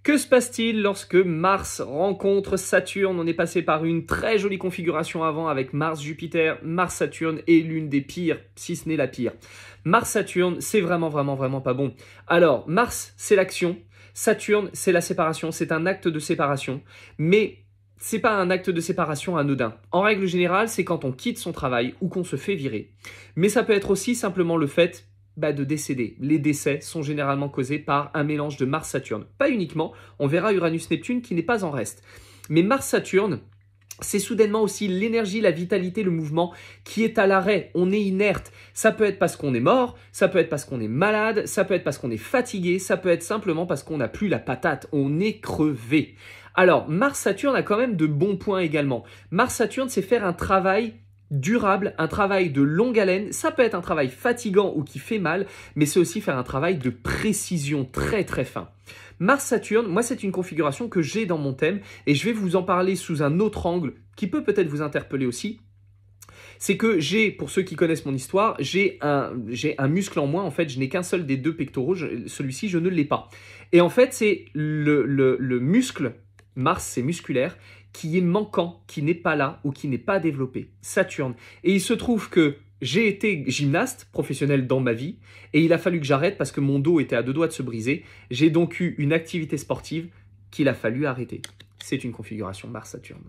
Que se passe-t-il lorsque Mars rencontre Saturne? On est passé par une très jolie configuration avant avec Mars-Jupiter. Mars-Saturne est l'une des pires, si ce n'est la pire. Mars-Saturne, c'est vraiment pas bon. Alors, Mars, c'est l'action. Saturne, c'est la séparation. C'est un acte de séparation. Mais c'est pas un acte de séparation anodin. En règle générale, c'est quand on quitte son travail ou qu'on se fait virer. Mais ça peut être aussi simplement le fait de décéder. Les décès sont généralement causés par un mélange de Mars-Saturne. Pas uniquement, on verra Uranus-Neptune qui n'est pas en reste. Mais Mars-Saturne, c'est soudainement aussi l'énergie, la vitalité, le mouvement qui est à l'arrêt. On est inerte. Ça peut être parce qu'on est mort, ça peut être parce qu'on est malade, ça peut être parce qu'on est fatigué, ça peut être simplement parce qu'on n'a plus la patate. On est crevé. Alors, Mars-Saturne a quand même de bons points également. Mars-Saturne, c'est faire un travail durable, un travail de longue haleine. Ça peut être un travail fatigant ou qui fait mal, mais c'est aussi faire un travail de précision très fin. Mars-Saturne, moi c'est une configuration que j'ai dans mon thème et je vais vous en parler sous un autre angle qui peut peut-être vous interpeller aussi. C'est que pour ceux qui connaissent mon histoire, j'ai un muscle en moins. En fait, je n'ai qu'un seul des deux pectoraux. Celui-ci, je ne l'ai pas. Et en fait, c'est le muscle, Mars, c'est musculaire, qui est manquant, qui n'est pas là ou qui n'est pas développé. Saturne. Et il se trouve que j'ai été gymnaste professionnel dans ma vie et il a fallu que j'arrête parce que mon dos était à 2 doigts de se briser. J'ai donc eu une activité sportive qu'il a fallu arrêter. C'est une configuration Mars-Saturne.